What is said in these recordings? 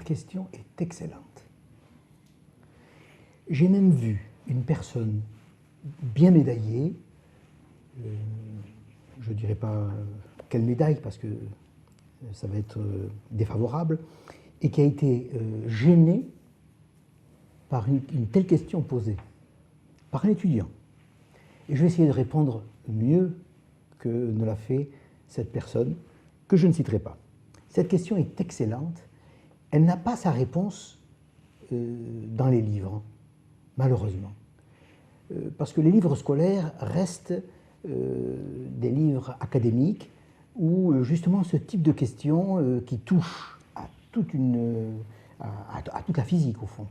question est excellente. J'ai même vu une personne bien médaillée, je ne dirais pas quelle médaille parce que ça va être défavorable, et qui a été gênée par une telle question posée, par un étudiant. Et je vais essayer de répondre mieux que ne l'a fait cette personne, que je ne citerai pas. Cette question est excellente. Elle n'a pas sa réponse dans les livres, malheureusement. Parce que les livres scolaires restent des livres académiques où justement ce type de questions qui touche à toute la physique au fond,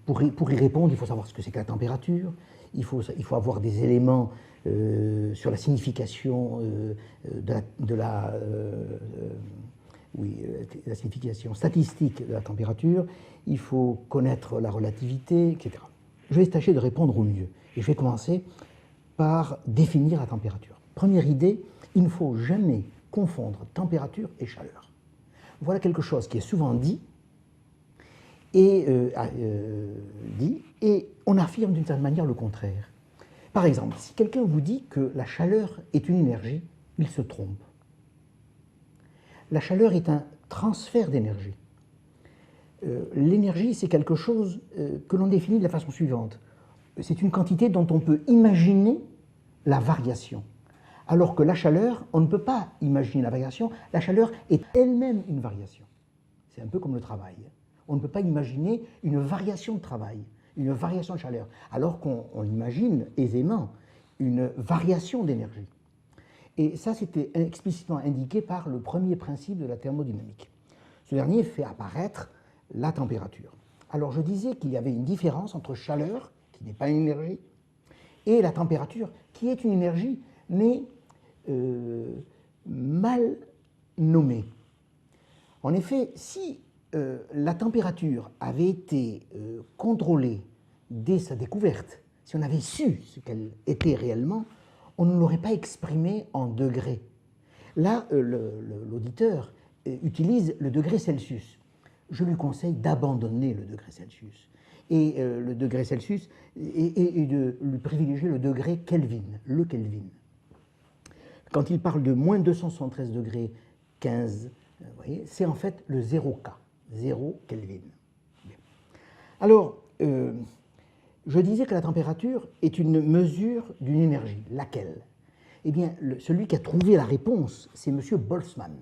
pour y répondre, il faut savoir ce que c'est que la température, il faut avoir des éléments sur la signification la signification statistique de la température, il faut connaître la relativité, etc. Je vais tâcher de répondre au mieux. Et je vais commencer par définir la température. Première idée, il ne faut jamais confondre température et chaleur. Voilà quelque chose qui est souvent dit, et on affirme d'une certaine manière le contraire. Par exemple, si quelqu'un vous dit que la chaleur est une énergie, il se trompe. La chaleur est un transfert d'énergie. L'énergie, c'est quelque chose que l'on définit de la façon suivante. C'est une quantité dont on peut imaginer la variation. Alors que la chaleur, on ne peut pas imaginer la variation. La chaleur est elle-même une variation. C'est un peu comme le travail. On ne peut pas imaginer une variation de travail, une variation de chaleur, alors qu'on imagine aisément une variation d'énergie. Et ça, c'était explicitement indiqué par le premier principe de la thermodynamique. Ce dernier fait apparaître la température. Alors, je disais qu'il y avait une différence entre chaleur, qui n'est pas une énergie, et la température, qui est une énergie, mais mal nommée. En effet, si la température avait été contrôlée dès sa découverte, si on avait su ce qu'elle était réellement, on ne l'aurait pas exprimée en degrés. Là, l'auditeur utilise le degré Celsius. Je lui conseille d'abandonner le degré Celsius et le degré Celsius et de lui privilégier le degré Kelvin, le Kelvin. Quand il parle de moins 273 degrés 15, c'est en fait le 0K, 0 Kelvin. Bien. Alors, je disais que la température est une mesure d'une énergie. Laquelle? Eh bien, celui qui a trouvé la réponse, c'est M. Boltzmann,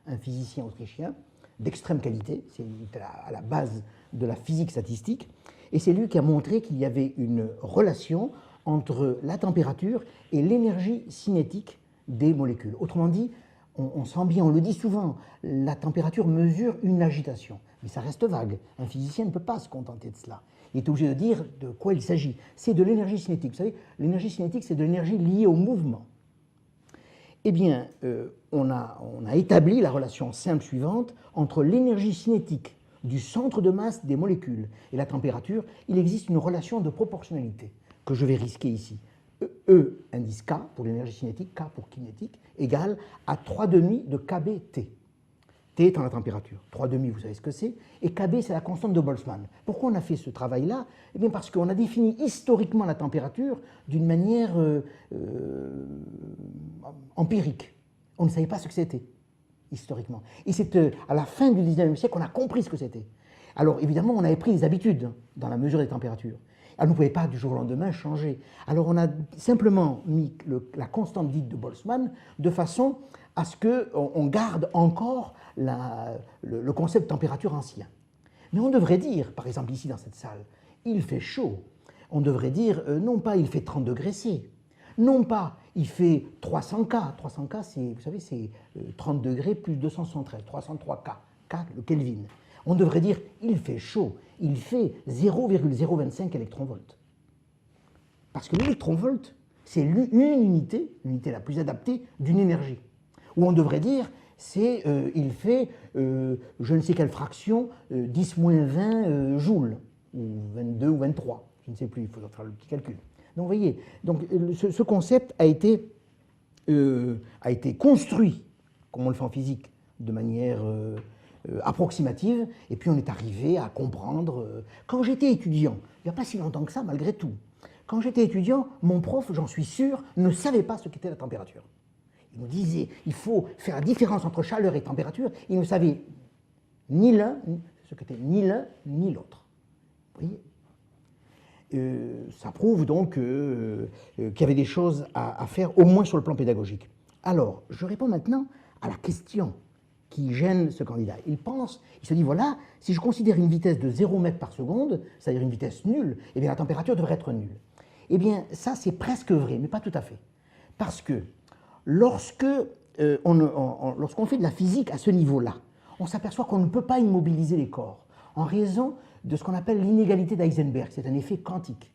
un physicien autrichien d'extrême qualité, c'est à la base de la physique statistique, et c'est lui qui a montré qu'il y avait une relation entre la température et l'énergie cinétique des molécules. Autrement dit, on sent bien, on le dit souvent, la température mesure une agitation, mais ça reste vague. Un physicien ne peut pas se contenter de cela. Il est obligé de dire de quoi il s'agit. C'est de l'énergie cinétique. Vous savez, l'énergie cinétique, c'est de l'énergie liée au mouvement. Eh bien, on a établi la relation simple suivante entre l'énergie cinétique du centre de masse des molécules et la température. Il existe une relation de proportionnalité que je vais risquer ici. E indice K pour l'énergie cinétique, K pour kinétique, égale à 3,5 de kBT. T étant la température. 3,5, vous savez ce que c'est. Et Kb, c'est la constante de Boltzmann. Pourquoi on a fait ce travail-là? Eh bien, parce qu'on a défini historiquement la température d'une manière empirique. On ne savait pas ce que c'était, historiquement. Et c'est à la fin du 19e siècle qu'on a compris ce que c'était. Alors, évidemment, on avait pris des habitudes dans la mesure des températures. Alors, on ne pouvait pas du jour au lendemain changer. Alors, on a simplement mis la constante dite de Boltzmann de façon à ce qu'on garde encore le concept de température ancien. Mais on devrait dire, par exemple ici dans cette salle, il fait chaud. On devrait dire, non pas il fait 30 degrés C, non pas il fait 300 K. 300 K, vous savez, c'est 30 degrés plus 273, 303 K, K le Kelvin. On devrait dire, il fait chaud, il fait 0,025 électronvolts. Parce que l'électronvolt, c'est une unité, l'unité la plus adaptée d'une énergie. Ou on devrait dire, il fait je ne sais quelle fraction, 10-20 joules, ou 22 ou 23, je ne sais plus, il faut faire le petit calcul. Donc vous voyez, ce concept a été construit, comme on le fait en physique, de manière approximative, et puis on est arrivé à comprendre. Quand j'étais étudiant, il n'y a pas si longtemps que ça malgré tout, quand j'étais étudiant, mon prof, j'en suis sûr, ne savait pas ce qu'était la température. Il nous disait, il faut faire la différence entre chaleur et température, il ne savait ni l'un, ce qu'était ni l'un ni l'autre. Vous voyez, ça prouve donc qu'il y avait des choses à faire, au moins sur le plan pédagogique. Alors, je réponds maintenant à la question qui gêne ce candidat. Il se dit, voilà, si je considère une vitesse de 0 mètre par seconde, c'est-à-dire une vitesse nulle, eh bien la température devrait être nulle. Eh bien, ça c'est presque vrai, mais pas tout à fait. Parce que lorsqu'on fait de la physique à ce niveau-là, on s'aperçoit qu'on ne peut pas immobiliser les corps en raison de ce qu'on appelle l'inégalité d'Heisenberg, c'est un effet quantique.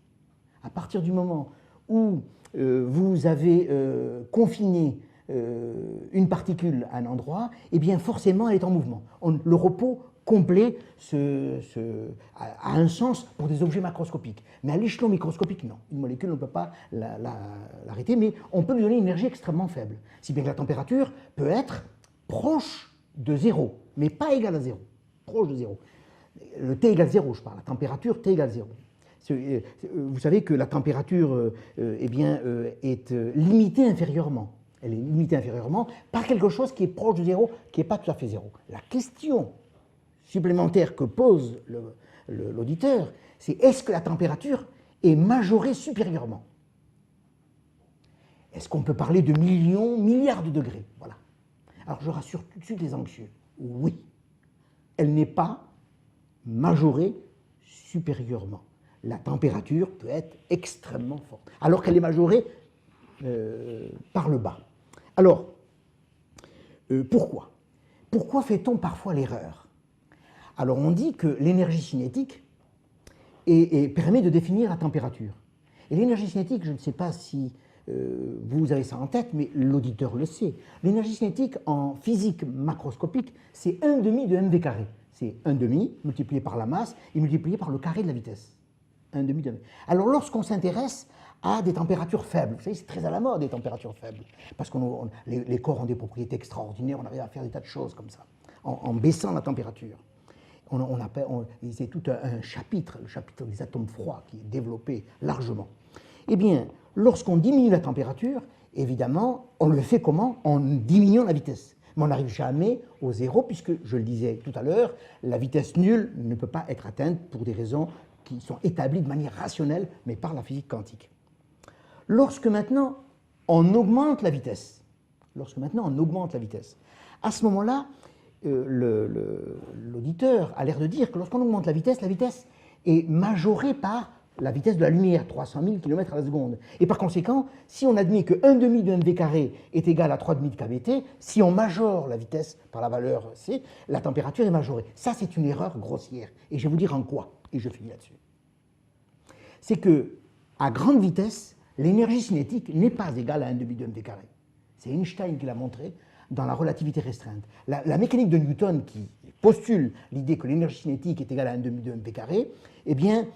À partir du moment où vous avez confiné une particule à un endroit, eh bien forcément elle est en mouvement. Le repos complet a un sens pour des objets macroscopiques. Mais à l'échelon microscopique, non. Une molécule, on ne peut pas l'arrêter, mais on peut lui donner une énergie extrêmement faible. Si bien que la température peut être proche de zéro, mais pas égale à zéro. Proche de zéro. Le T égale 0, je parle, la température T égale 0. Vous savez que la température est limitée inférieurement. Elle est limitée inférieurement par quelque chose qui est proche de 0, qui n'est pas tout à fait 0. La question supplémentaire que pose l'auditeur, c'est est-ce que la température est majorée supérieurement? Est-ce qu'on peut parler de millions, milliards de degrés? Voilà. Alors je rassure tout de suite les anxieux. Oui, elle n'est pas majorée supérieurement. La température peut être extrêmement forte, alors qu'elle est majorée par le bas. Alors, pourquoi? Pourquoi fait-on parfois l'erreur? Alors on dit que l'énergie cinétique permet de définir la température. Et l'énergie cinétique, je ne sais pas si vous avez ça en tête, mais l'auditeur le sait. L'énergie cinétique en physique macroscopique, c'est 1/2 de mv carré. C'est 1/2 multiplié par la masse et multiplié par le carré de la vitesse. 1/2 de mv. Alors lorsqu'on s'intéresse à des températures faibles, vous savez, c'est très à la mode des températures faibles, parce que les corps ont des propriétés extraordinaires, on arrive à faire des tas de choses comme ça, en baissant la température. C'est tout un chapitre, le chapitre des atomes froids, qui est développé largement. Eh bien, lorsqu'on diminue la température, évidemment, on le fait comment? En diminuant la vitesse. Mais on n'arrive jamais au zéro, puisque, je le disais tout à l'heure, la vitesse nulle ne peut pas être atteinte pour des raisons qui sont établies de manière rationnelle, mais par la physique quantique. Lorsque maintenant on augmente la vitesse, à ce moment-là, l'auditeur a l'air de dire que lorsqu'on augmente la vitesse est majorée par la vitesse de la lumière, 300 000 km à la seconde. Et par conséquent, si on admet que 1/2 de mv carré est égal à 3,5 de kBt, si on majore la vitesse par la valeur c, la température est majorée. Ça, c'est une erreur grossière. Et je vais vous dire en quoi, et je finis là-dessus. C'est que, à grande vitesse, l'énergie cinétique n'est pas égale à 1/2 de mv carré. C'est Einstein qui l'a montré dans la relativité restreinte. La mécanique de Newton, qui postule l'idée que l'énergie cinétique est égale à 1/2 de mv carré, eh bien,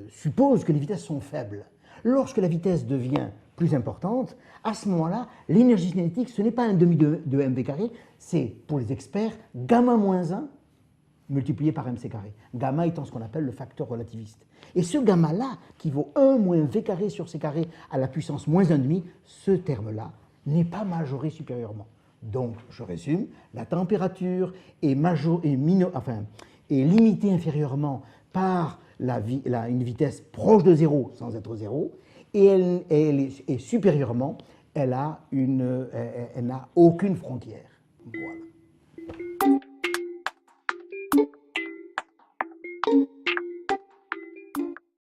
suppose que les vitesses sont faibles. Lorsque la vitesse devient plus importante, à ce moment-là, l'énergie cinétique, ce n'est pas 1/2 de mv carré, c'est, pour les experts, gamma moins 1 multiplié par mc carré. Gamma étant ce qu'on appelle le facteur relativiste. Et ce gamma-là, qui vaut 1 moins v carré sur c carré à la puissance moins 1,5, ce terme-là n'est pas majoré supérieurement. Donc, je résume, la température est limitée inférieurement par une vitesse proche de 0 sans être 0, et supérieurement, elle n'a aucune frontière. Voilà.